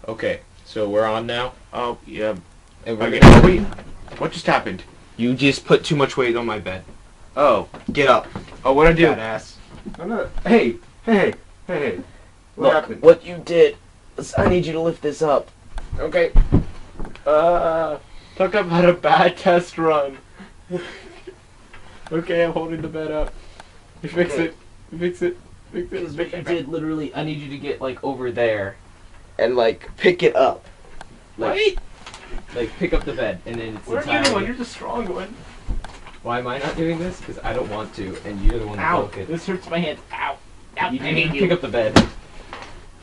Okay, so we're on now. Oh, yeah. And we're Okay, gonna... wait. What just happened? You just put too much weight on my bed. Oh. Get up. Oh, what'd I do? Badass. I'm not... Hey. What happened? What you did. I need you to lift this up. Okay. Talk about a bad test run. Okay, I'm holding the bed up. You fix Okay. it. You fix it. Fix Because it. what you did, literally, I need you to get, like, over there. And, like, pick it up. Like, Wait. Like, pick up the bed, and then it's What are you entirely... doing? You're the strong one. Why am I not doing this? Because I don't want to, and you're the one that Ow. broke it. This hurts my hands. Ow. Ow. You I need need to you. pick up the bed.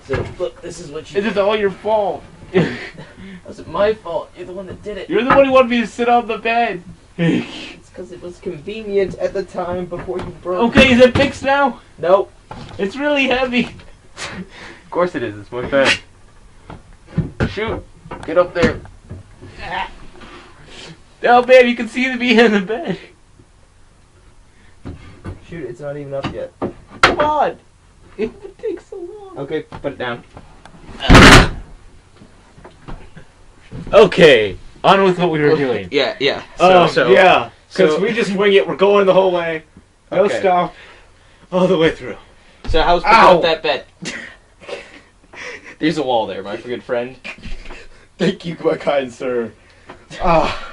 So, look, this is what you This is all your fault. That's my fault. You're the one that did it. You're the one who wanted me to sit on the bed. It's because it was convenient at the time before you broke Okay, is it fixed now? Nope. It's really heavy. Of course it is. It's my bed. Shoot. Get up there. Oh man, you can see me in the bed. Shoot, it's not even up yet. Come on. It would take so long. Okay, put it down. Okay, on with what we were doing. Yeah. Yeah, because so- we just wing it. We're going the whole way. No Okay. stop. All the way through. So how's picking Ow. up that bed? There's a wall there, my good friend. Thank you, my kind sir. Ah.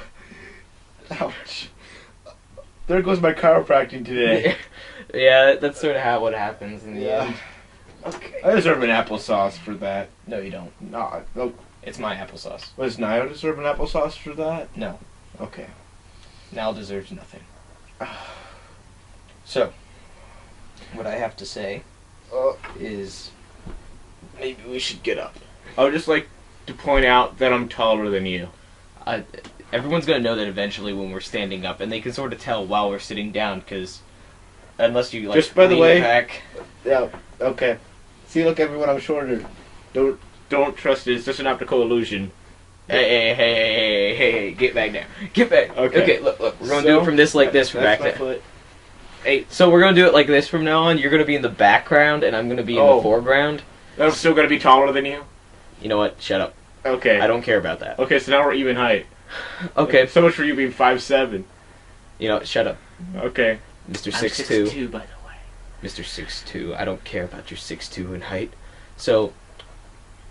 Ouch. There goes my chiropractic today. Yeah, that's sort of what happens in the end. Okay. I deserve an applesauce for that. No, you don't. No, no. It's my applesauce. Does Niall deserve an applesauce for that? No. Okay. Nal deserves nothing. So, what I have to say is maybe we should get up. I would just like to point out that I'm taller than you. Everyone's going to know that eventually when we're standing up, and they can sort of tell while we're sitting down, because unless you, like, Just by the lean way- back... Yeah, okay. See, look, everyone, I'm shorter. Don't trust it. It's just an optical illusion. Hey, get back now. Get back. Okay. Look, we're going to do it from this like this from back That's my there. foot. Hey, So we're going to do it like this from now on. You're going to be in the background, and I'm going to be in the foreground. I'm still gonna be taller than you? You know what? Shut up. Okay. I don't care about that. Okay, so now we're even height. Okay. So much for you being 5'7". You know what? Shut up. Okay. Mr. I'm 6'2". 6'2", by the way. Mr. 6'2". I don't care about your 6'2" in height. So,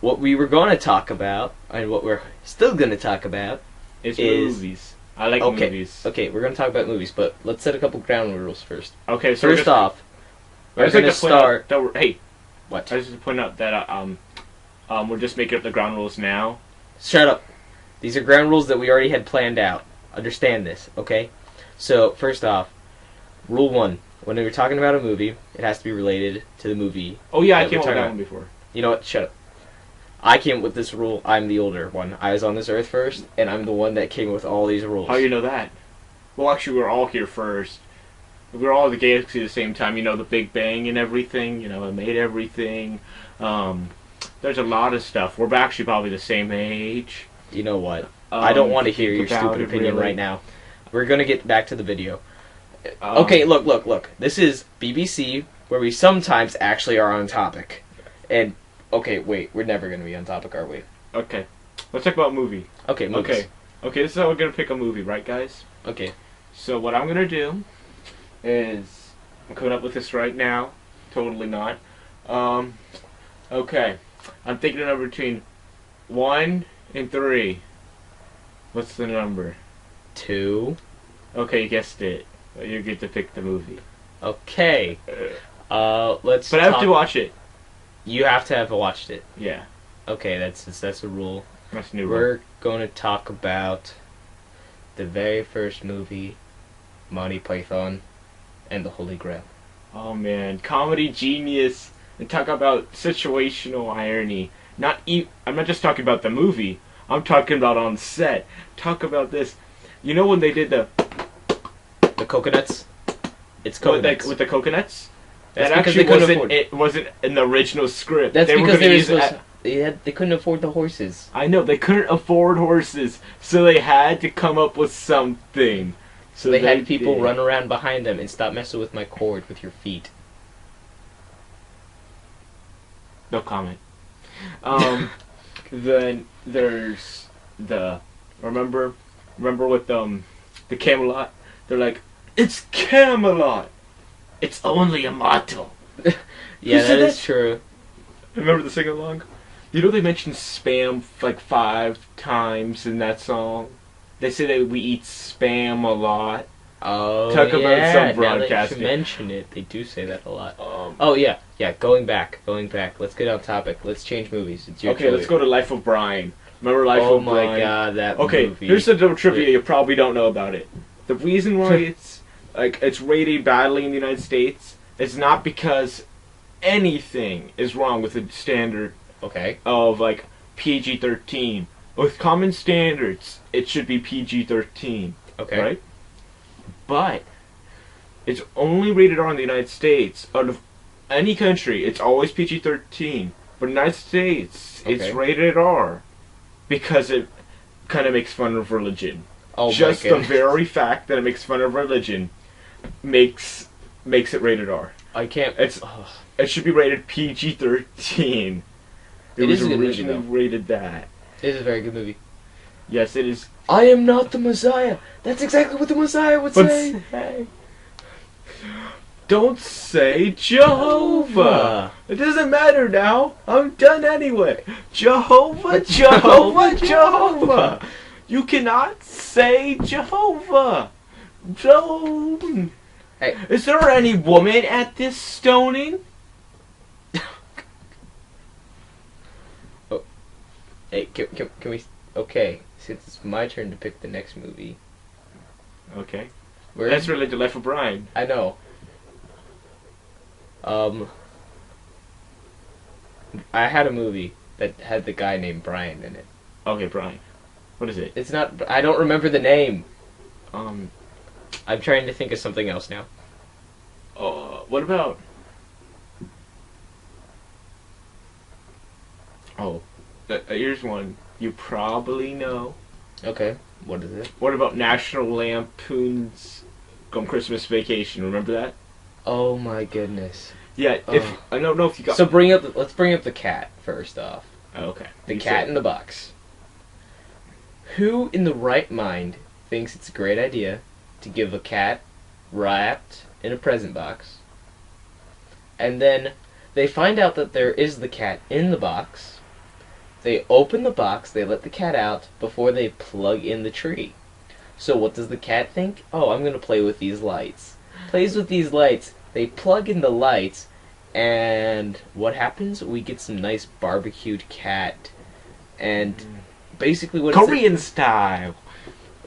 what we were going to talk about, and what we're still going to talk about, It's is- movies. I like okay. movies. Okay, we're going to talk about movies, but let's set a couple ground rules first. Okay, so First off, I we're just like going to to point out start... that hey, What? I just want to point out that we're just making up the ground rules now. Shut up. These are ground rules that we already had planned out. Understand this, okay? So, first off, rule 1. When we're talking about a movie, it has to be related to the movie. Oh yeah, I that came we're up with talking that about. one before. You know what? Shut up. I came up with this rule. I'm the older one. I was on this earth first, and I'm the one that came with all these rules. How do you know that? Well, actually, we were all here first. We were all in the galaxy at the same time. You know, the Big Bang and everything. You know, it made everything. There's a lot of stuff. We're actually probably the same age. You know what? I don't want to hear your about stupid it, opinion really. right now. We're going to get back to the video. Um, Okay, look. This is BBC, where we sometimes actually are on topic. And, okay, wait, we're never going to be on topic, are we? Okay. Let's talk about movie. Okay, movies. Okay. Okay, this is how we're going to pick a movie, right, guys? Okay. So what I'm going to do is... I'm coming up with this right now. Totally not. Okay. I'm thinking a number between 1 and 3. What's the number? 2. Okay, you guessed it. You get to pick the movie. Okay. Let's But I have talk- to watch it. You have to have watched it. Yeah. Okay, that's a rule. That's a new rule. We're going to talk about the very first movie, Monty Python and the Holy Grail. Oh man, comedy genius. And talk about situational irony. I'm not just talking about the movie. I'm talking about on set. Talk about this. You know when they did the Coconuts? It's coconuts. with the coconuts? That's that because actually they couldn't wasn't afford- it wasn't in the original script. That's they because gonna they use they couldn't afford the horses. I know they couldn't afford horses, so they had to come up with something. So they had people did. run around behind them and stop messing with my cord with your feet. No comment. Then there's the remember with the Camelot. They're like, it's Camelot. It's only a motto. Yeah, that is true. Remember the sing along? You know they mentioned spam like 5 times in that song. They say that we eat spam a lot. Oh, Talk yeah. about some Now broadcasting. that you mention it, they do say that a lot. Oh yeah. Going back. Let's get on topic. Let's change movies. It's your Okay, let's go to Life of Brian. Remember Life of Brian? Oh my god, that Okay, movie. here's the little trivia you probably don't know about it. The reason why it's rated badly in the United States is not because anything is wrong with the standard Okay. of like PG-13. With common standards, it should be PG-13. Okay. Right? But it's only rated R in the United States. Out of any country, it's always PG-13. But in the United States, it's Okay. rated R because it kind of makes fun of religion. Oh Just my the goodness. very fact that it makes fun of religion makes it rated R. I can't. It should be rated PG-13. It It was is a good movie, originally though. rated that. It is a very good movie. Yes, it is. I am not the Messiah. That's exactly what the Messiah would But say. Don't say Jehovah. It doesn't matter now. I'm done anyway. Jehovah, Jehovah, Jehovah. You cannot say Jehovah. Don't. Hey. Is there any woman at this stoning? Hey, can we? Okay, since it's my turn to pick the next movie. Okay. Where That's related to Life of Brian. I know. I had a movie that had the guy named Brian in it. Okay, Brian. What is it? It's not. I don't remember the name. Um. I'm trying to think of something else now. What about? Oh, here's one you probably know. Okay, what is it? What about National Lampoon's Christmas Vacation? Remember that? Oh my goodness. Yeah. If I don't know if you got. So let's bring up the cat first off. Oh, okay. The You cat said- in the box. Who in the right mind thinks it's a great idea to give a cat wrapped in a present box, and then they find out that there is the cat in the box, they open the box, they let the cat out before they plug in the tree. So what does the cat think? Oh, I'm going to play with these lights. Plays with these lights, they plug in the lights, and what happens? We get some nice barbecued cat, and basically what it's Korean style.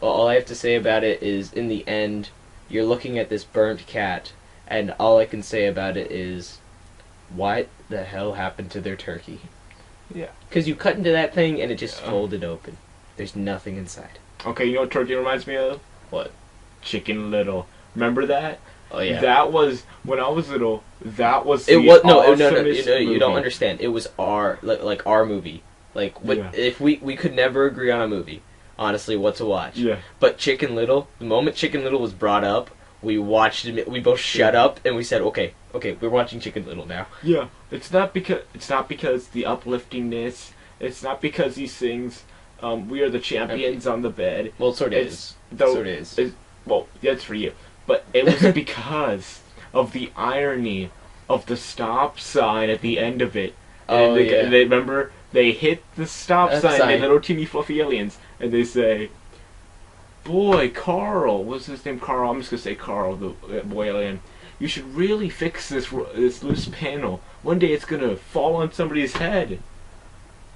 all I have to say about it is, in the end, you're looking at this burnt cat, and all I can say about it is, what the hell happened to their turkey? Yeah. Because you cut into that thing, and it just folded open. There's nothing inside. Okay, you know what turkey reminds me of? What? Chicken Little. Remember that? Oh yeah. That was when I was little. That was It the was no. awesomest You don't movie. understand. It was like our movie. Like Yeah. if we could never agree on a movie, honestly, what to watch. Yeah. But Chicken Little, the moment Chicken Little was brought up, we watched it. We both shut up and we said, okay, we're watching Chicken Little now. Yeah. It's not because the upliftingness. It's not because he sings, "We are the champions on the bed." Well, it sort of It's is. though- Sort of is. Well, that's for you. But it was because of the irony of the stop sign at the end of it. Oh, And yeah. they remember they hit the stop That sign, sign. they little teeny fluffy aliens, and they say, "Boy, Carl, what's his name? Carl. I'm just gonna say Carl, the boy alien. You should really fix this loose panel. One day it's gonna fall on somebody's head."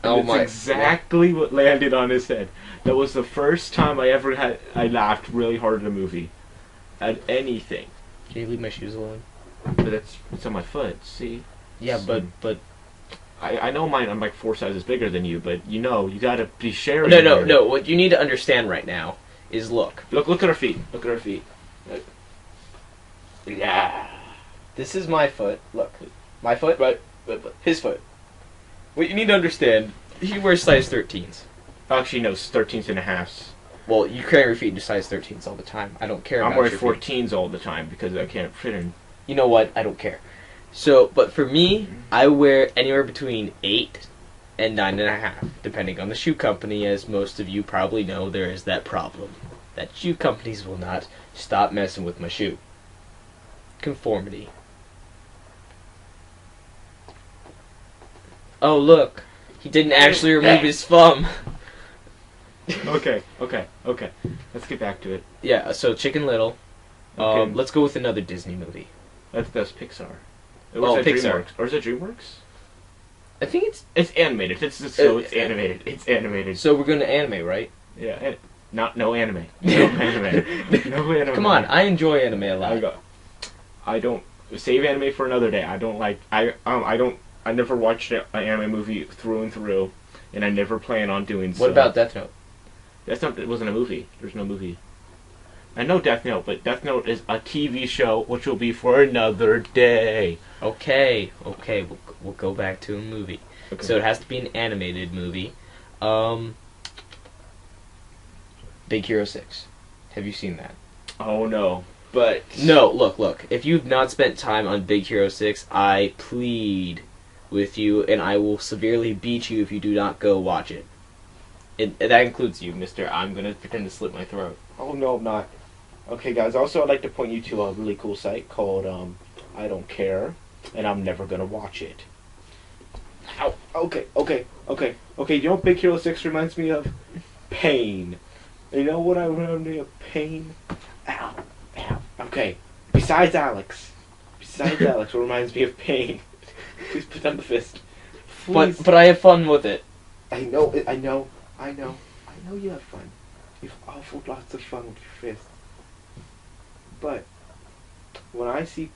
And Oh it's my! exactly what landed on his head. That was the first time I laughed really hard at a movie. At anything. Can you leave my shoes alone? But it's on my foot, see? Yeah, but I know mine, I'm like 4 sizes bigger than you, but you gotta be sharing. no. here. What you need to understand right now is look. Look at our feet. Look at our feet. Yeah. This is my foot. Look, my foot. But His foot. What you need to understand, he wears size 13s. actually, no, 13s and a halves. Well, you carry your feet into size 13s all the time. I don't care I'm about wearing your feet. 14s all the time because I can't fit in. You know what? I don't care. So, but for me, I wear anywhere between 8 and 9.5, depending on the shoe company. As most of you probably know, there is that problem that shoe companies will not stop messing with my shoe. Conformity. Oh, look. He didn't actually remove his thumb. Okay. Let's get back to it. Yeah, so Chicken Little. Okay. Let's go with another Disney movie. That's Pixar. Oh, Pixar. DreamWorks. Or is it DreamWorks? I think It's animated. It's animated. It's animated. so. We're going to anime, right? Yeah. No anime. No anime. No anime. Come on, I enjoy anime a lot. I don't save anime for another day. I don't like. I never watched an anime movie through and through, and I never plan on doing so. What about Death Note? It wasn't a movie. There's no movie. I know Death Note, but Death Note is a TV show, which will be for another day. Okay, we'll go back to a movie. Okay. So it has to be an animated movie. Big Hero 6. Have you seen that? Oh no. But No, look. If you've not spent time on Big Hero 6, I plead with you, and I will severely beat you if you do not go watch it. That includes you, mister. I'm going to pretend to slit my throat. Oh no, I'm not. Okay, guys. Also, I'd like to point you to a really cool site called I Don't Care, and I'm never gonna watch it. Ow. Okay. You know what Big Hero 6 reminds me of? Pain. You know what I reminds me of? Pain. Ow. Okay. Besides Alex, what reminds me of Pain? Please put down the fist. Please. But I have fun with it. I know you have fun. You have awful lots of fun with your fist. But when I think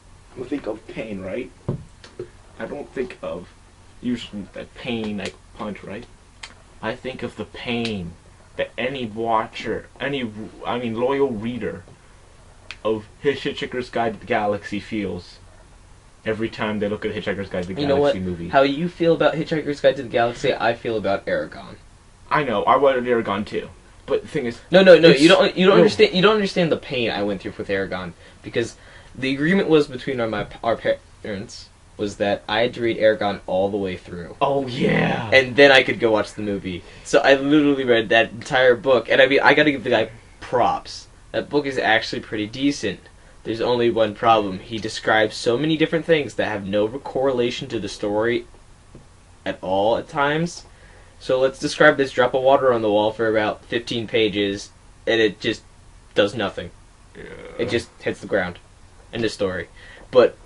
of Pain, right? I don't think of usually that pain like punch, right? I think of the pain that any loyal reader of Hitchhiker's Guide to the Galaxy feels every time they look at Hitchhiker's Guide to the Galaxy movie. How you feel about Hitchhiker's Guide to the Galaxy, I feel about Aragon. I know, I wanted Aragon too. But the thing is, no, you don't understand. You don't understand the pain I went through with Aragon, because the agreement was between our parents was that I had to read Aragon all the way through. Oh yeah, and then I could go watch the movie. So I literally read that entire book, and I mean, I got to give the guy props. That book is actually pretty decent. There's only one problem. He describes so many different things that have no correlation to the story at all at times. So let's describe this drop of water on the wall for about 15 pages, and it just does nothing. Yeah. It just hits the ground. End of story. But,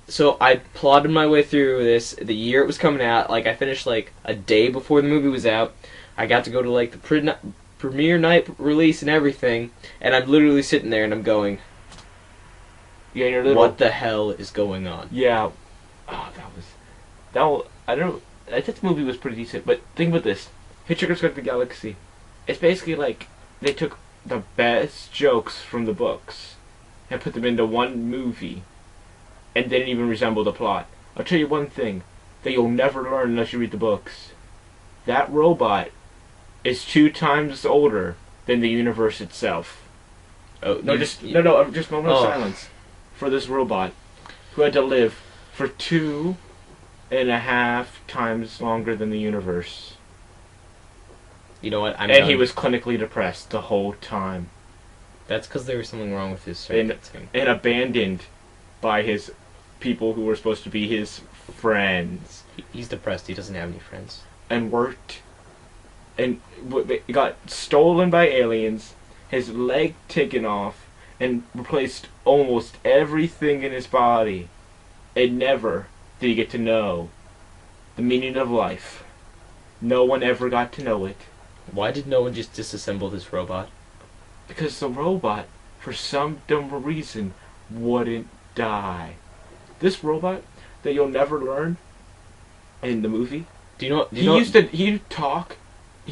so I plodded my way through this. The year it was coming out, I finished, a day before the movie was out. I got to go to, the premiere night release and everything, and I'm literally sitting there and I'm going, yeah, you're little. What the hell is going on? Yeah. Oh, I don't know. I think the movie was pretty decent, but think about this. Hitchhiker's Guide to the Galaxy. It's basically they took the best jokes from the books and put them into one movie and didn't even resemble the plot. I'll tell you one thing that you'll never learn unless you read the books. That robot is 2 times older than the universe itself. Oh, just a moment of silence for this robot who had to live for 2.5 times longer than the universe. You know what? And he was clinically depressed the whole time. That's because there was something wrong with his and abandoned by his people who were supposed to be his friends. He's depressed. He doesn't have any friends. And worked. And got stolen by aliens. His leg taken off. And replaced almost everything in his body. And never did he get to know the meaning of life. No one ever got to know it. Why did no one just disassemble this robot? Because the robot, for some dumb reason, wouldn't die. This robot that you'll never learn in the movie. He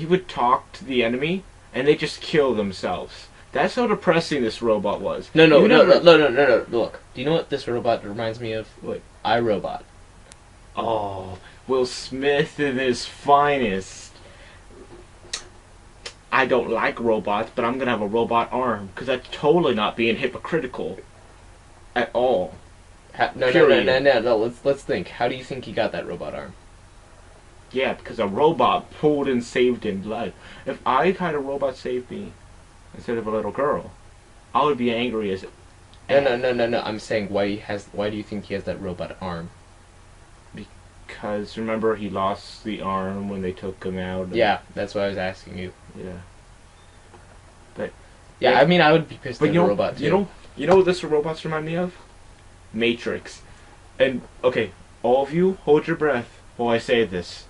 would talk to the enemy, and they just kill themselves. That's how depressing this robot was. No. Look, do you know what this robot reminds me of? What? iRobot. Oh, Will Smith in his finest. I don't like robots, but I'm gonna have a robot arm because that's totally not being hypocritical at all. No. Let's think. How do you think he got that robot arm? Yeah, because a robot pulled and saved him blood. If I had a robot save me instead of a little girl, I would be angry as. No. I'm saying why do you think he has that robot arm? Because remember he lost the arm when they took him out. Yeah, that's why I was asking you. Yeah. But yeah, I mean I would be pissed but at you a know, robot too. You know what this robots remind me of? Matrix. And okay, all of you, hold your breath while I say this.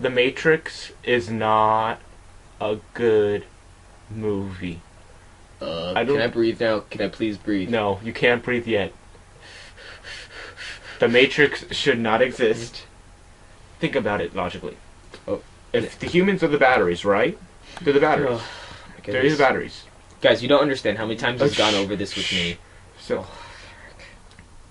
The Matrix is not a good movie. Can I breathe now? Can I please breathe? No, you can't breathe yet. The Matrix should not exist. Think about it logically. Oh, if the humans are the batteries, right? They're the batteries. They're the batteries. Guys, you don't understand how many times he's gone over this with me. So,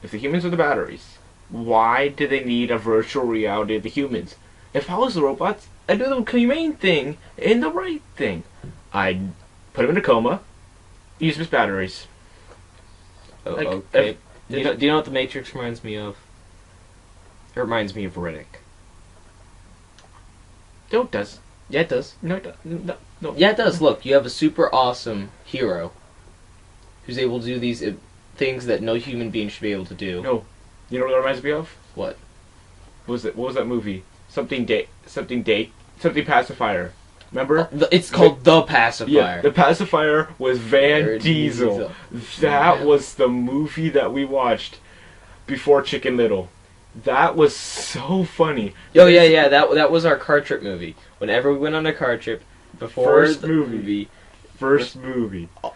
if the humans are the batteries, why do they need a virtual reality of the humans? If I was the robots, I'd do the humane thing and the right thing. I'd put him in a coma, use his batteries. Oh, Like, okay. Do you know what the Matrix reminds me of? It reminds me of Riddick. No, it does. Yeah, it does. No, it does. No. Yeah, it does. Look, you have a super awesome hero who's able to do these things that no human being should be able to do. No. You know what it reminds me of? What? What was that movie? Something Pacifier. Remember? It's called The Pacifier. Yeah, the pacifier was Van Diesel. That was the movie that we watched before Chicken Little. That was so funny. Oh yeah. That was our car trip movie. Whenever we went on a car trip, before First movie.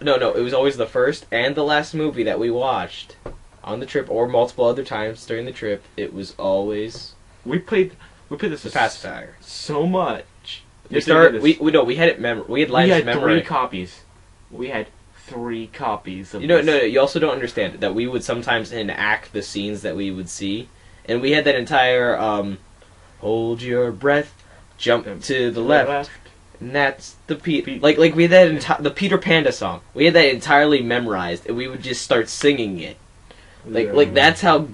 No, it was always the first and the last movie that we watched on the trip, or multiple other times during the trip. It was always we played this The Pacifier so much. We had it we had lines memorized. 3 copies. We had 3 copies of No, you also don't understand that we would sometimes enact the scenes that we would see, and we had that entire hold your breath, jump to the left, and that's the like we had that the Peter Panda song. We had that entirely memorized, and we would just start singing it. Like that's how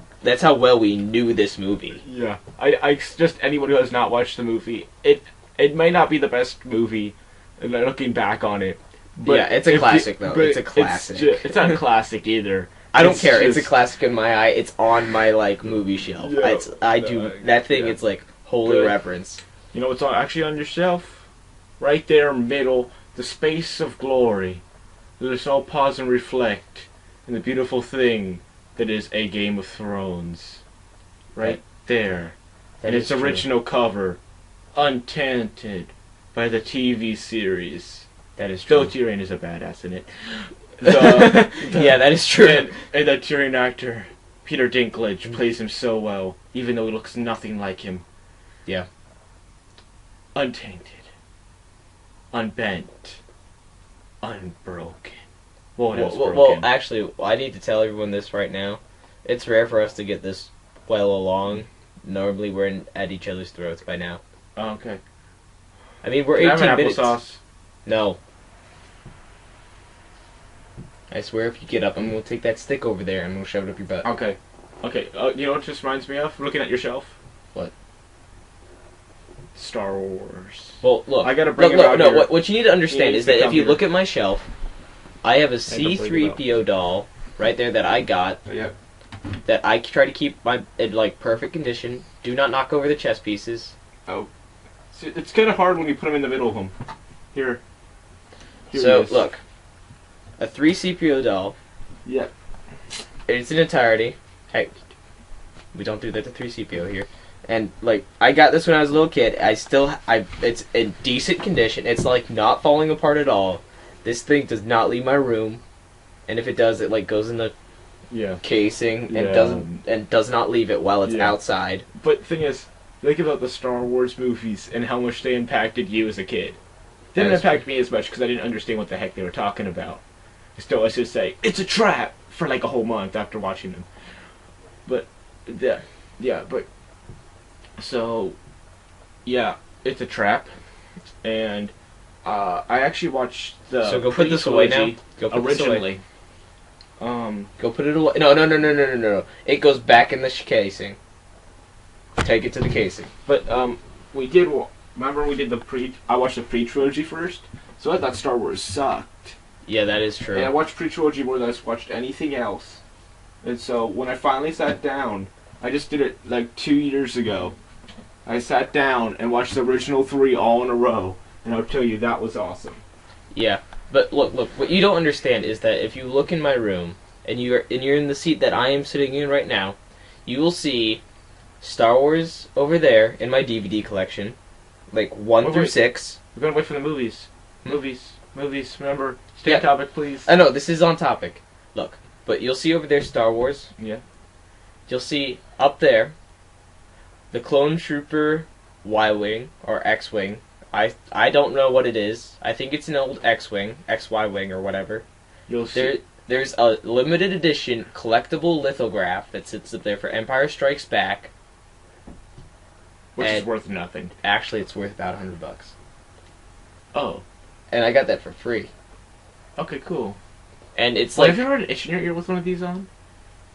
well we knew this movie. Yeah, I just anyone who has not watched the movie, it might not be the best movie, looking back on it. But yeah, it's a classic though. It's a classic. It's not a classic either. I don't care. It's a classic in my eye. It's on my movie shelf. Yeah, It's like holy reverence. You know what's actually on your shelf? Right there, middle, the space of glory. Let us all pause and reflect in the beautiful thing that is A Game of Thrones. Right there. And its original cover, untainted by the TV series. That is true. Though Tyrion is a badass in it. Yeah, that is true. And the Tyrion actor, Peter Dinklage, plays him so well, even though he looks nothing like him. Yeah. Untainted. Unbent. Unbroken. Well, actually, I need to tell everyone this right now. It's rare for us to get this well along. Normally, we're at each other's throats by now. Oh, okay. I mean, we're Can I 18 have an minutes. applesauce? No. I swear, if you get up, I'm gonna take that stick over there and I'm gonna shove it up your butt. Okay. You know what this reminds me of? Looking at your shelf. What? Star Wars. Well, look. I gotta bring it out here. What you need to understand is that if you look at my shelf, I have a don't bring it C-3PO doll right there that I got. Yeah. That I try to keep in perfect condition. Do not knock over the chess pieces. Oh. See, it's kind of hard when you put them in the middle of them. Here So it is. look, a 3CPO doll. Yeah. It's in entirety. Hey, we don't do that to 3CPO here. And I got this when I was a little kid. It's in decent condition. It's not falling apart at all. This thing does not leave my room, and if it does, it goes in the casing and does not leave it while it's outside. But the thing is, think about the Star Wars movies and how much they impacted you as a kid. Didn't impact me as much because I didn't understand what the heck they were talking about. Still, I should say it's a trap for a whole month after watching them. But it's a trap, and I actually watched the. So go put this away now. Go put originally. This away. Go put it away. No. It goes back in the casing. Take it to the casing. But we did. Remember we did the pre. I watched the pre-trilogy first, so I thought Star Wars sucked. Yeah, that is true. And I watched pre-trilogy more than I watched anything else. And so when I finally sat down, I just did it like 2 years ago. I sat down and watched the original 3 all in a row, and I'll tell you that was awesome. Yeah, but look. What you don't understand is that if you look in my room and you're in the seat that I am sitting in right now, you will see Star Wars over there in my DVD collection, like 1 through 6. We're gonna wait for the movies. Movies. Remember, stay Yeah. on topic, please. I know this is on topic. Look, but you'll see over there Star Wars. Yeah. You'll see up there the Clone Trooper Y-wing or X-wing. I don't know what it is. I think it's an old X-wing, XY wing or whatever. You'll see. There's a limited edition collectible lithograph that sits up there for Empire Strikes Back. Which is and- worth nothing. Actually, it's worth about $100. Oh. And I got that for free. Okay, cool. And it's Well, like, have you ever had an itch in your ear with one of these on?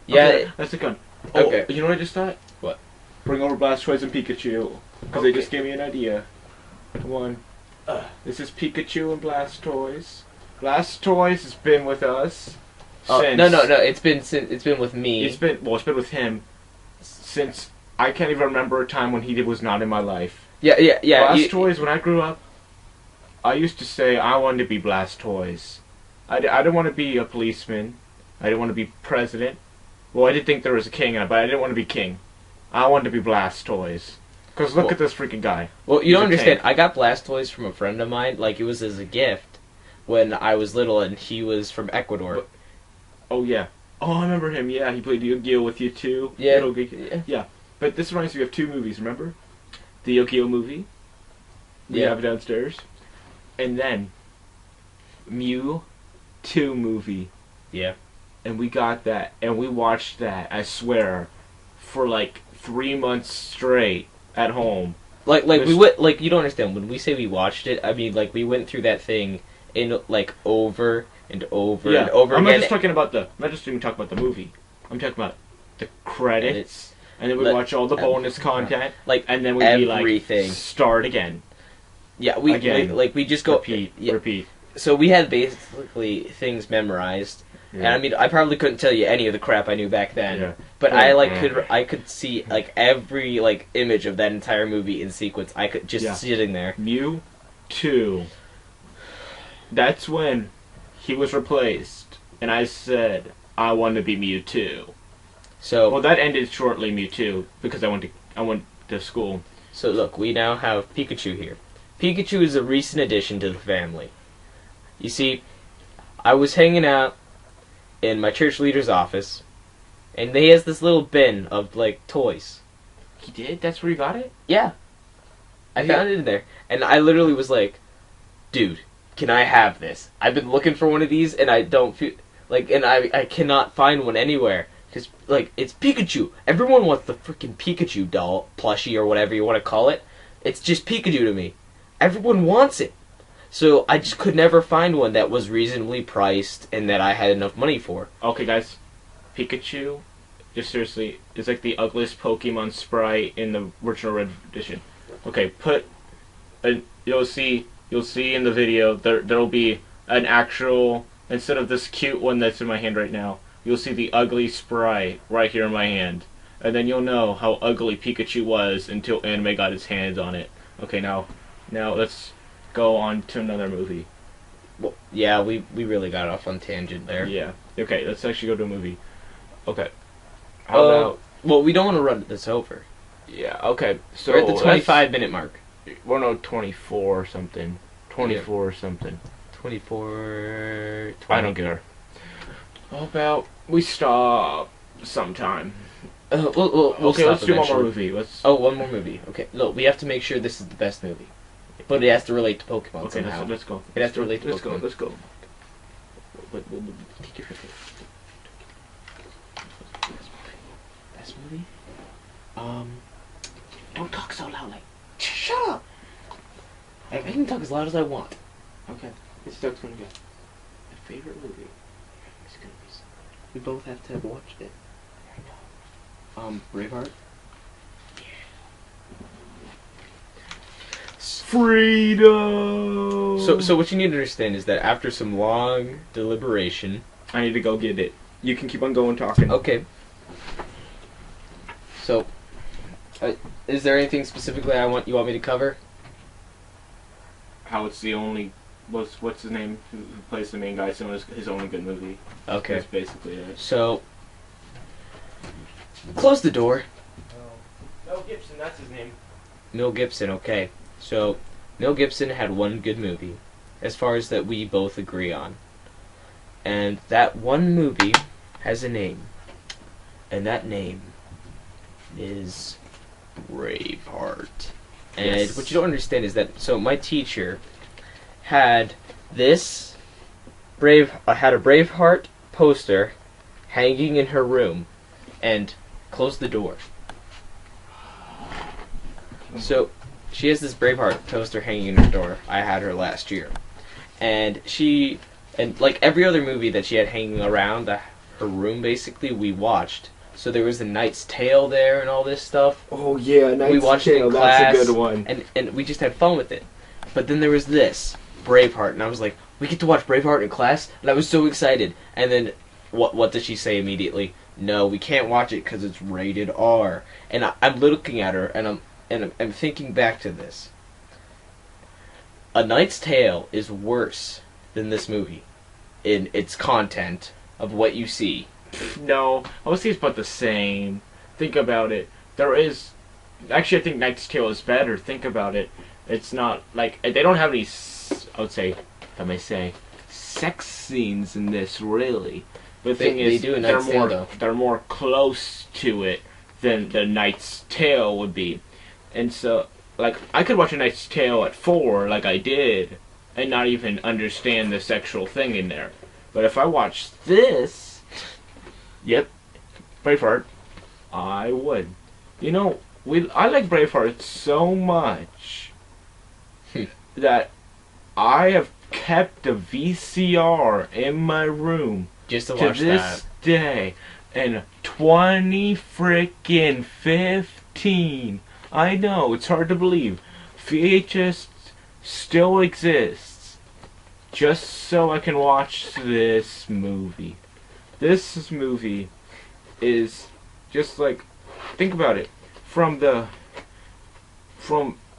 yeah, Okay, that's a gun. Oh, Okay. You know what I just thought? What? Bring over Blastoise and Pikachu. Because they just gave me an idea. Come on. This is Pikachu and Blastoise. Blastoise has been with us since... no. It's been with me. It's been with him since... I can't even remember a time when he was not in my life. Yeah. Blastoise, when I grew up, I used to say I wanted to be Blastoise. I didn't want to be a policeman. I didn't want to be president. Well, I did think there was a king, but I didn't want to be king. I wanted to be Blastoise. Because look at this freaking guy. Well, you He's don't a understand. tank. I got Blastoise from a friend of mine. Like, it was as a gift when I was little, and he was from Ecuador. Oh, yeah. Oh, I remember him. Yeah, he played Yu-Gi-Oh! With you, too. Yeah. Yeah. But this reminds me of 2 movies, remember? The Yu-Gi-Oh! Movie. We have it downstairs. And then, Mew 2 movie. Yeah. And we got that, and we watched that, I swear, for like 3 months straight at home. Like we went. Like, you don't understand. When we say we watched it, I mean, like, we went through that thing in like over and over and over I'm again. not just talking about I'm not just even talking about the movie. I'm talking about the credits, and then we watch all the bonus content, like, and then we'd everything. be like, start again. Yeah, we just go Repeat. So we had basically things memorized. Yeah. And I mean, I probably couldn't tell you any of the crap I knew back then, Yeah. but I could see like every like image of that entire movie in sequence. I could just sitting there. Mew 2. That's when he was replaced, and I said I want to be Mewtwo. So Well, that ended shortly, Mewtwo, because I went to school. So look, we now have Pikachu here. Pikachu is a recent addition to the family. You see, I was hanging out in my church leader's office, and he has this little bin of, like, toys. He did? That's where you got it? Yeah. I found it in there. And I literally was like, dude, can I have this? I've been looking for one of these, and I don't feel... Like, and I cannot find one anywhere. Because, like, it's Pikachu. Everyone wants the freaking Pikachu doll, plushie, or whatever you want to call it. It's just Pikachu to me. Everyone wants it. So I just could never find one that was reasonably priced and that I had enough money for. Okay, guys. Pikachu, just seriously, is like the ugliest Pokemon sprite in the original Red Edition. Okay, you'll see in the video, there'll be an actual, instead of this cute one that's in my hand right now, you'll see the ugly sprite right here in my hand. And then you'll know how ugly Pikachu was until anime got his hands on it. Okay, now let's go on to another movie. Well, yeah, we really got off on tangent there. Yeah. Okay, let's actually go to a movie. Okay. How about... Well, we don't want to run this over. Yeah, okay. So we're at the 25-minute mark. Well, no, 24 or something. 24 or something. 24... 20. I don't care. How about we stop sometime? We'll okay, stop let's do one eventually. more movie. One more movie. Okay, look, we have to make sure this is the best movie. But it has to relate to Pokemon Okay, somehow. let's go. It has to relate to Let's Pokemon. go. Take your pick. Best movie? Don't talk so loud. Like, shut up. I can talk as loud as I want. Okay, this is what's gonna go. My favorite movie is gonna be. We both have to have watched it. Braveheart. Yes. freedom. So what you need to understand is that after some long deliberation, I need to go get it. You can keep on going talking. okay. So, is there anything specifically you want me to cover? How it's the only what's his name who plays the main guy? So it's his only good movie. Okay. That's basically it. So, close the door. Mel Gibson, that's his name. Mel Gibson, okay. So, Mel Gibson had one good movie, as far as that we both agree on. And that one movie has a name. And that name is Braveheart. And Yes. what you don't understand is that, so my teacher had this had a Braveheart poster hanging in her room and closed the door. So she has this Braveheart poster hanging in her door. I had her last year. And like every other movie that she had hanging around her room, basically, we watched. So there was The Knight's Tale there and all this stuff. Oh yeah, We watched it in class, That's a good one. and we just had fun with it. But then there was this, Braveheart, and I was like, we get to watch Braveheart in class? And I was so excited. And then, what did she say immediately? No, we can't watch it because it's rated R. And I'm looking at her, and I'm thinking back to this. A Knight's Tale is worse than this movie in its content of what you see. No, I would say it's about the same. Think about it. Actually, I think Knight's Tale is better. Think about it. It's not like they don't have any. I would say, if I may say, sex scenes in this really. But the thing is, they do in Knight's Tale, though. They're more close to it than the Knight's Tale would be, and so like I could watch a Knight's Tale at 4, like I did, and not even understand the sexual thing in there. But if I watch this, yep, Braveheart, I would. You know, I like Braveheart so much that I have kept a VCR in my room Just to to watch this that. day, and 2015. I know, it's hard to believe. VHS still exists just so I can watch this movie. This movie is just like, think about it.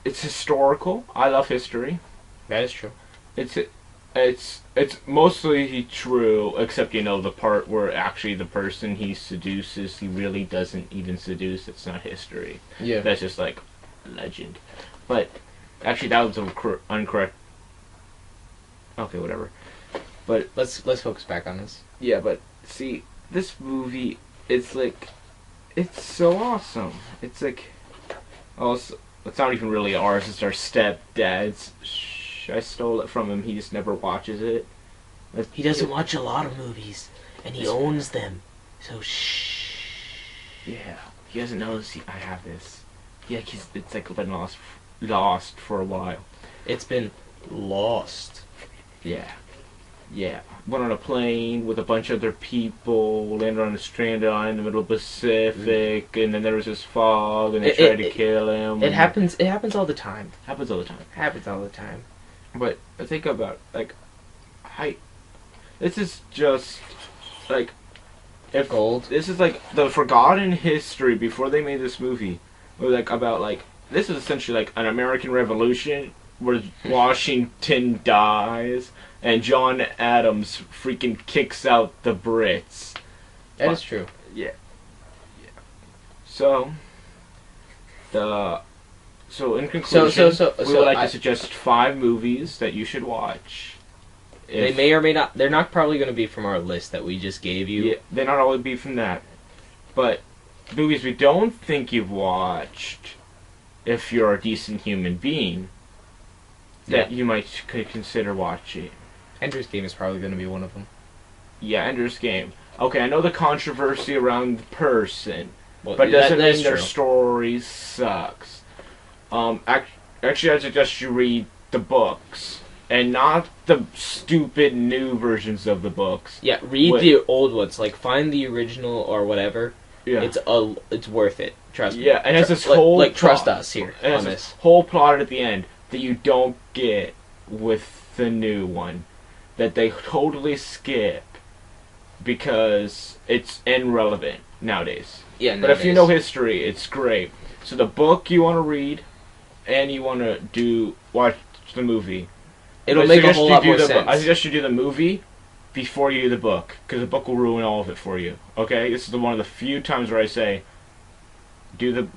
It's historical. I love history. That is true. It's mostly true, except the part where actually the person he seduces, he really doesn't even seduce. It's not history. Yeah. That's just like legend. But actually, that was incorrect. Okay, whatever. But Let's focus back on this. yeah, but see, this movie, it's so awesome. It's like, it's not even really ours. It's our stepdad's. I stole it from him. He just never watches it. He doesn't watch a lot of movies, and he owns them. So shh. Yeah, he doesn't know I have this. Yeah, it's like been lost for a while. It's been lost. Yeah. Went on a plane with a bunch of other people, landed on a stranded island in the middle of the Pacific, and then there was this fog, and they tried to kill him. It happens. It happens all the time. Happens all the time. Happens all the time. But think about this is just like Gold. This is like the forgotten history before they made this movie. Or like about like this is essentially like an American Revolution where Washington dies and John Adams freaking kicks out the Brits. That is true. Yeah. So in conclusion, we would like to suggest 5 movies that you should watch. They may or may not. They're not probably going to be from our list that we just gave you. Yeah, they not always be from that, but movies we don't think you've watched, if you're a decent human being, that you could consider watching. Ender's Game is probably going to be one of them. Yeah, Ender's Game. Okay, I know the controversy around the person, Well, but it doesn't that's mean their true. story sucks. Actually, I suggest you read the books, and not the stupid new versions of the books. Yeah, read the old ones. Like, find the original or whatever. Yeah. It's worth it. Trust me. Yeah, and it's this Trust whole us here and on it's this. whole plot at the end. that you don't get with the new one, that they totally skip because it's irrelevant nowadays. Yeah, But if you know history, it's great. So the book you want to read, and you want to watch the movie. It'll make a whole lot more sense. I suggest you do the movie before you do the book, because the book will ruin all of it for you. Okay, this is one of the few times where I say, do the,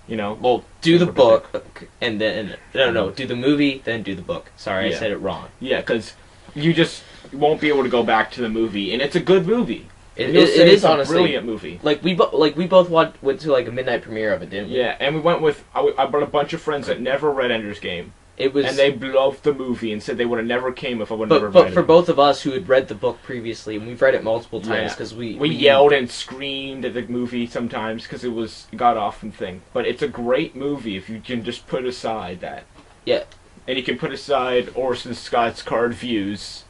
Well, do the book, and then no, do the movie, then do the book. Sorry, I said it wrong. Yeah, because you just won't be able to go back to the movie, and it's a good movie. It is honestly a brilliant movie. Like we both went to like a midnight premiere of it, didn't we? Yeah, and we went with I brought a bunch of friends that never read Ender's Game. And they loved the movie and said they would have never came if I would have never read it. But for both of us who had read the book previously, and we've read it multiple times because we yelled and screamed at the movie sometimes because it got off and thing. But it's a great movie if you can just put aside that. Yeah. And you can put aside Orson Scott's card views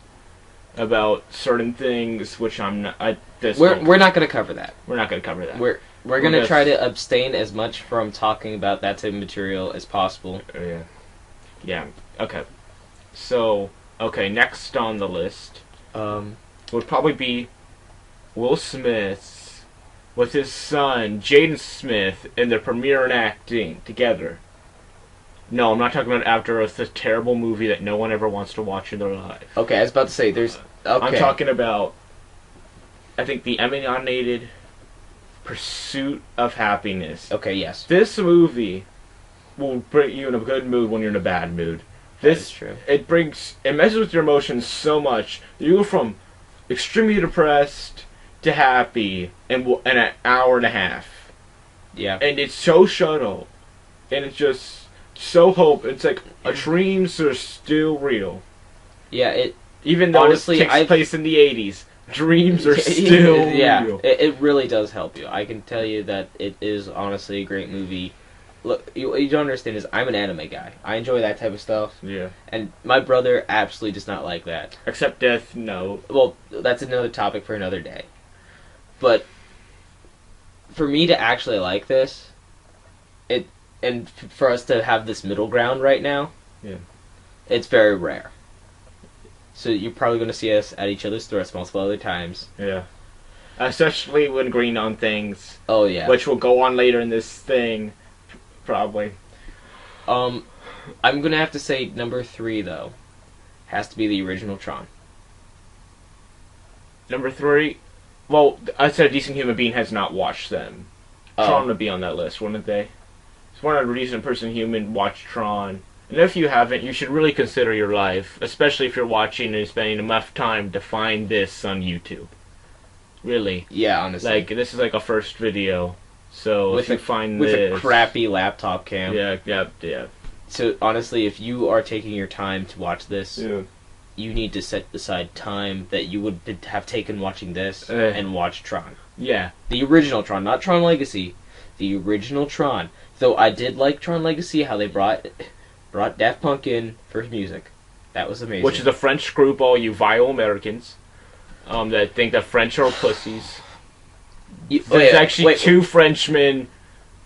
about certain things, which I'm not. We're not going to cover that. We're not going to cover that. We're going to try to abstain as much from talking about that type of material as possible. Yeah. Yeah. Okay. So, next on the list would probably be Will Smith with his son Jaden Smith in their premiere and acting together. No, I'm not talking about after a terrible movie that no one ever wants to watch in their life. Okay, I was about to say there's. Okay. I'm talking about. I think the Emmy-nominated Pursuit of Happiness. Okay. Yes. This movie will bring you in a good mood when you're in a bad mood. This is true. It messes with your emotions so much. You go from extremely depressed to happy in an hour and a half. Yeah. And it's so subtle. And it's just so hope. It's like dreams are still real. Yeah, even though honestly, it takes place in the 80s, dreams are still real. It really does help you. I can tell you that it is honestly a great movie. Look, you don't understand is I'm an anime guy. I enjoy that type of stuff. Yeah. And my brother absolutely does not like that. Except Death Note. Well, that's another topic for another day. But for me to actually like this, and for us to have this middle ground right now, it's very rare. So you're probably going to see us at each other's throats multiple other times. Yeah. Especially when agreeing on things. Oh, yeah. Which will go on later in this thing. Probably. I'm gonna have to say number 3 though has to be the original Tron. Number 3, well, I said a decent human being has not watched them. Tron would be on that list, wouldn't they? It's one of a decent person human watch Tron, and if you haven't, you should really consider your life, especially if you're watching and spending enough time to find this on YouTube. Really. Yeah, honestly. Like this is like a first video. So if you find with this... a crappy laptop cam. Yeah. So honestly, if you are taking your time to watch this, you need to set aside time that you would have taken watching this and watch Tron. Yeah. The original Tron, not Tron Legacy. The original Tron. Though I did like Tron Legacy, how they brought Daft Punk in for music. That was amazing. Which is a French group, all you vile Americans that think that French are pussies. There's actually two Frenchmen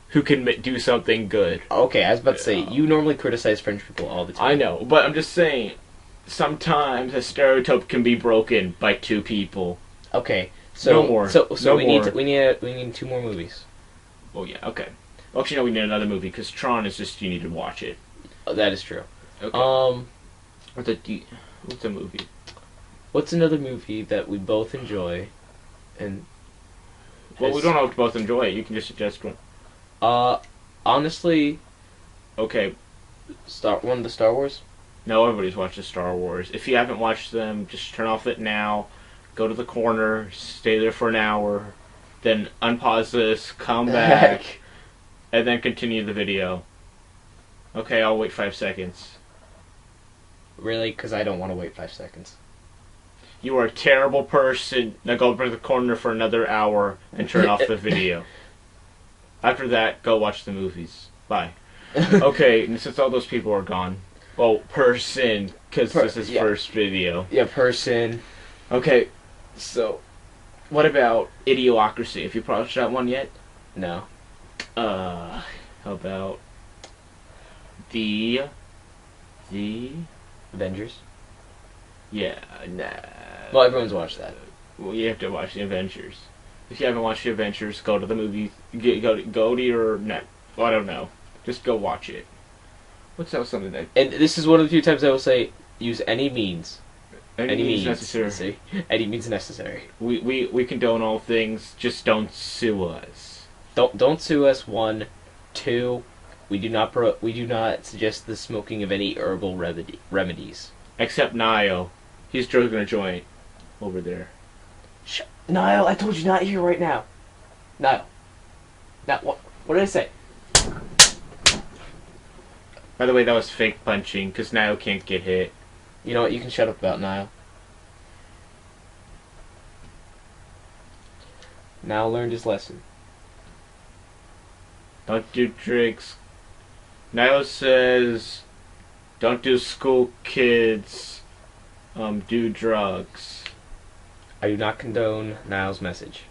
who can do something good. Okay, I was about to say, you normally criticize French people all the time. I know, but I'm just saying, sometimes a stereotype can be broken by two people. Okay, so no more. So no we more. need 2 more movies. Oh yeah, okay. Well, actually, no, we need another movie because Tron is just you need to watch it. Oh, that is true. Okay. What's a movie? What's another movie that we both enjoy, and well, we don't have to both enjoy it. You can just suggest one. Honestly... Okay. One of the Star Wars? No, everybody's watched the Star Wars. If you haven't watched them, just turn off it now, go to the corner, stay there for an hour, then unpause this, come back, and then continue the video. Okay, I'll wait 5 seconds. Really? Because I don't want to wait 5 seconds. You are a terrible person. Now go to the corner for another hour and turn off the video. After that, go watch the movies. Bye. Okay, and since all those people are gone... Well, person, because this is first video. Yeah, person. Okay, so... What about Idiocracy? Have you watched that one yet? No. How about... The The Avengers. yeah, nah. Well, everyone's watched that. Well, you have to watch the Avengers. If you haven't watched the Avengers, go to the movie. Go to your net. Well, I don't know. Just go watch it. What's that? Something that And this is one of the few times I will say, use any means. any means necessary. See? Any means necessary. We condone all things. Just don't sue us. Don't sue us. 1, 2. We do not suggest the smoking of any herbal remedies. Except Niall. He's drinking a joint over there. Niall, I told you not here right now. Niall. Now, what did I say? By the way, that was fake punching because Niall can't get hit. You know what? You can shut up about Niall. Niall learned his lesson. Don't do tricks. Niall says, don't do school kids, do drugs. I do not condone Niall's message.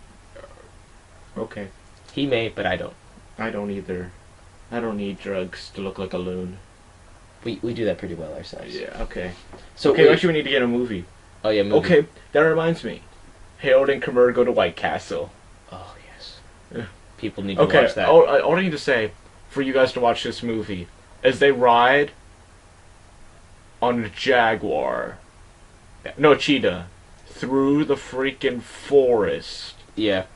Okay. He may, but I don't. I don't either. I don't need drugs to look like a loon. We do that pretty well ourselves. Yeah, okay. So okay, actually we need to get a movie. Oh yeah, movie. Okay, that reminds me. Harold and Kumar go to White Castle. Oh yes. Yeah. People need to Okay, watch that. all I need to say for you guys to watch this movie is they ride on a jaguar. No, a cheetah. Through the freaking forest. Yeah.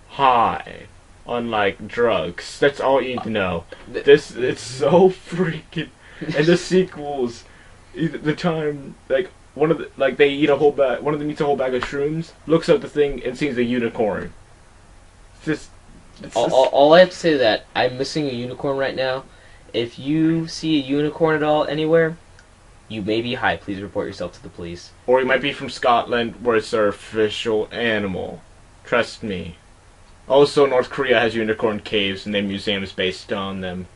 High. On like drugs. That's all you need to know. It's so freaking and the sequels the time like they eat a whole bag one of them eats a whole bag of shrooms, looks at the thing and sees a unicorn. It's All I have to say is that I'm missing a unicorn right now. If you see a unicorn at all anywhere, you may be high. Please report yourself to the police. or he might be from Scotland where it's their official animal. Trust me. Also, North Korea has unicorn caves and their museums based on them.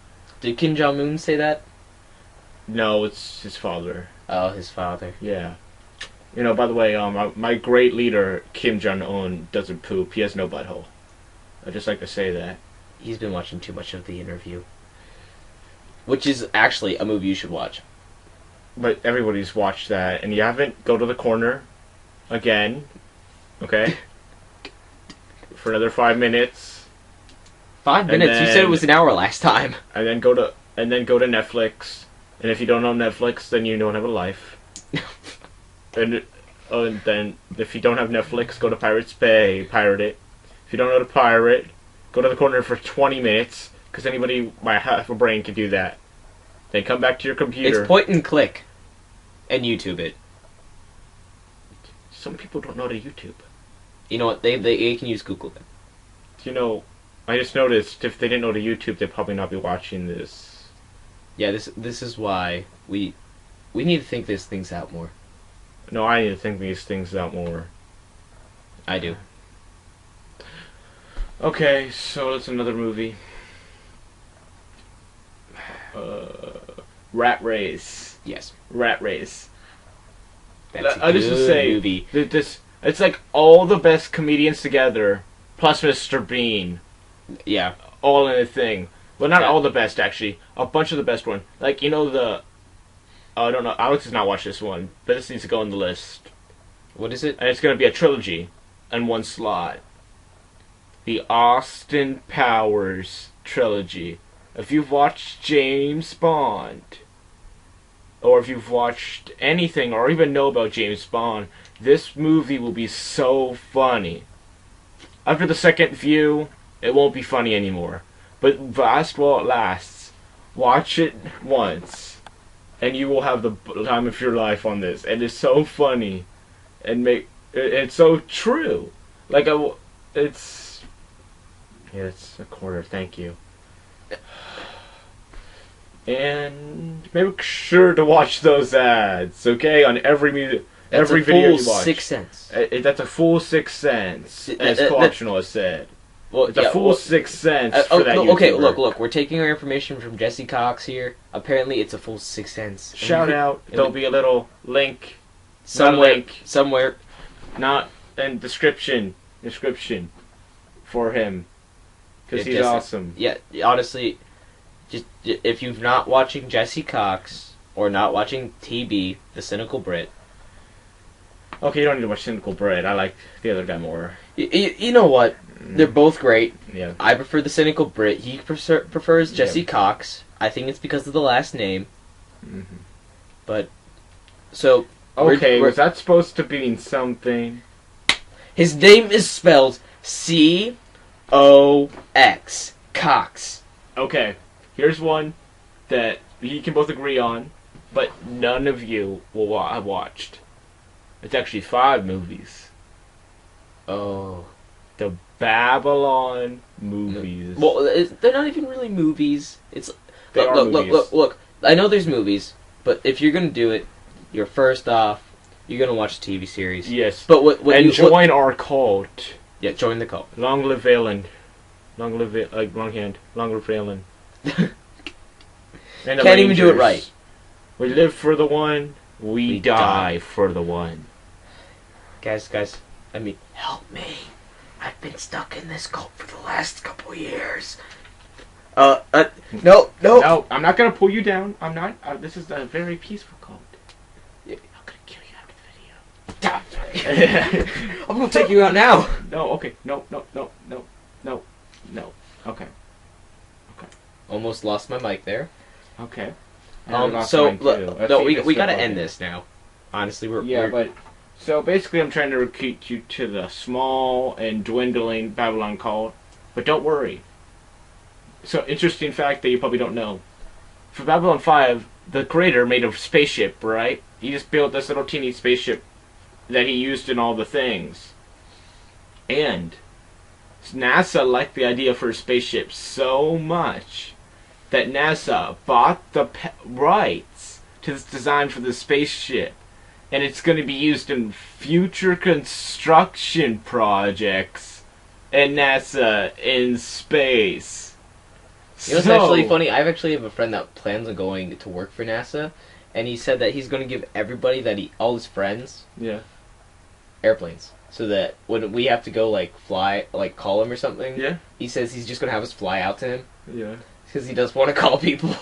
Did Kim Jong-un say that? No, it's his father. Oh, his father. Yeah. You know, by the way, my great leader, Kim Jong-un, doesn't poop. He has no butthole. I just like to say that. He's been watching too much of The Interview. Which is actually a movie you should watch. But everybody's watched that, and you haven't, go to the corner again, okay? For another 5 minutes. 5 minutes? You said it was an hour last time. And then go to Netflix. And if you don't own Netflix, then you don't have a life. and then if you don't have Netflix, go to Pirates Bay, pirate it. If you don't know how to pirate, go to the corner for 20 minutes, because anybody by half a brain can do that. Then come back to your computer. It's point and click. And YouTube it. Some people don't know how to YouTube. You know what? They can use Google then. You know, I just noticed if they didn't know to YouTube, they'd probably not be watching this. Yeah, this is why we need to think these things out more. No, I need to think these things out more. I do. Okay, so that's another movie. Rat Race. Yes. Rat Race. That's a I just good to say movie. that it's like all the best comedians together, plus Mr. Bean, Yeah. all in a thing. Well, not Yeah. all the best actually. A bunch of the best one. Like I don't know. Alex has not watched this one, but this needs to go on the list. What is it? And it's going to be a trilogy, in one slot. The Austin Powers trilogy. If you've watched James Bond, or if you've watched anything or even know about James Bond, this movie will be so funny. After the second view, it won't be funny anymore. But last while it lasts. Watch it once, and you will have the time of your life on this. And it's so funny, and it's so true. Like it's a quarter. Thank you. And make sure to watch those ads, okay? On every video you watch. 6 cents. That's a full 6 cents, as co-optional has said. Well, It's a full 6 cents for that no, okay, YouTuber. look. We're taking our information from Jesse Cox here. Apparently, it's a full 6 cents. Shout out. There'll be a little link. Somewhere. Not in description for him. Because he's awesome. Yeah, honestly, just if you're not watching Jesse Cox, or not watching TB, the cynical Brit. Okay, you don't need to watch Cynical Bread. I like the other guy more. You know what? They're both great. Yeah. I prefer the cynical Brit. He prefers Jesse Yeah. Cox. I think it's because of the last name. hmm But so Okay, we're- was that supposed to mean something? his name is spelled Cox. Cox. Okay, here's one that we can both agree on, but none of you will have watched. It's actually 5 movies. Oh. The Babylon movies. Well, they're not even really movies. It's They look, are look, movies. look. I know there's movies, but if you're gonna do it, you're first off, you're gonna watch a TV series. Yes. But what And you join our cult. yeah, join the cult. Long live Valen. Long live wrong hand. Long live Valen. And the Can't even do it Rangers. right. We live for the one. We We die die. for the one. Guys, I mean, help me. I've been stuck in this cult for the last couple years. No. No, I'm not gonna pull you down. I'm not. This is a very peaceful cult. Yeah. I'm gonna kill you after the video. I'm gonna take you out now. No, okay. No. Okay. Almost lost my mic there. Okay. And I lost So mine, too. Let's no, see we this gotta stuff end okay. this now. Honestly, Yeah, but so basically, I'm trying to recruit you to the small and dwindling Babylon cult. But don't worry. So interesting fact that you probably don't know. For Babylon 5, the creator made a spaceship, right? He just built this little teeny spaceship that he used in all the things. And NASA liked the idea for a spaceship so much that NASA bought the rights to this design for the spaceship. And it's going to be used in future construction projects and NASA in space. You know what's actually funny? I actually have a friend that plans on going to work for NASA, and he said that he's going to give everybody all his friends, Yeah. airplanes, so that when we have to go call him or something, Yeah. he says he's just going to have us fly out to him Yeah. because he does want to call people.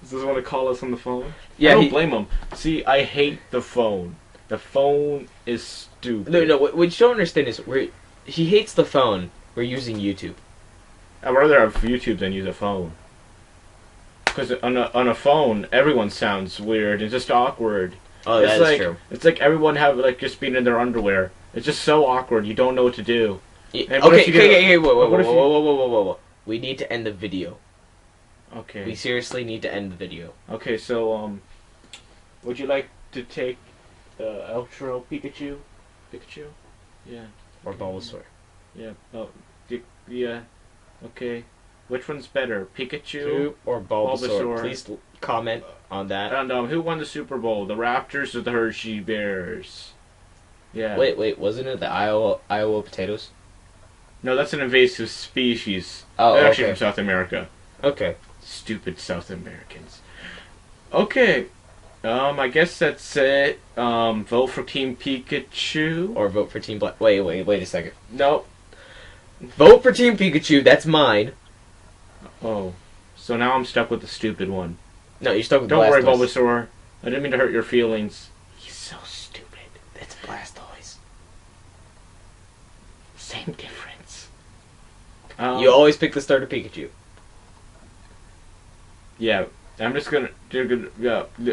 Does he want to call us on the phone? Yeah, I don't blame him. See, I hate the phone. The phone is stupid. No. What you don't understand is he hates the phone. We're using YouTube. I'd rather have YouTube than use a phone. Because on a phone, everyone sounds weird. It's just awkward. Oh, It's that is like true. it's like everyone just being in their underwear. It's just so awkward. You don't know what to do. Yeah, And what if okay, you get- okay, whoa, what if you- whoa. We need to end the video. We Okay. seriously need to end the video. Okay. So would you like to take the outro, Pikachu? Pikachu? Yeah. Or Bulbasaur. Yeah. Oh. Yeah. Okay. Which one's better, Pikachu? Two or Bulbasaur. Bulbasaur. Please comment on that. And who won the Super Bowl? The Raptors or the Hershey Bears? Yeah. Wait, wasn't it the Iowa potatoes? No, that's an invasive species. Oh, They're actually okay. from South America. Okay. Stupid South Americans. Okay. I guess that's it. Vote for Team Pikachu. Or vote for Team Black. Wait a second. Nope. Vote for Team Pikachu. That's mine. Oh. So now I'm stuck with the stupid one. No, you're stuck with Don't worry, Blastoise. Bulbasaur. I didn't mean to hurt your feelings. He's so stupid. That's Blastoise. Same difference. You always pick the starter Pikachu. Yeah, I'm just gonna do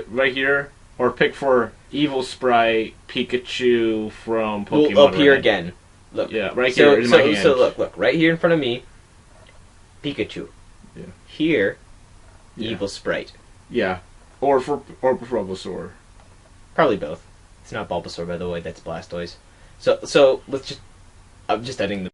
right here, or pick for Evil Sprite Pikachu from Pokemon. Well, up here Red. again. Look. Yeah, right here in my hand. So look, right here in front of me, Pikachu. Yeah. Here, Yeah. Evil Sprite. Yeah, or for Bulbasaur. Probably both. It's not Bulbasaur, by the way. That's Blastoise. So let's just. I'm just editing the.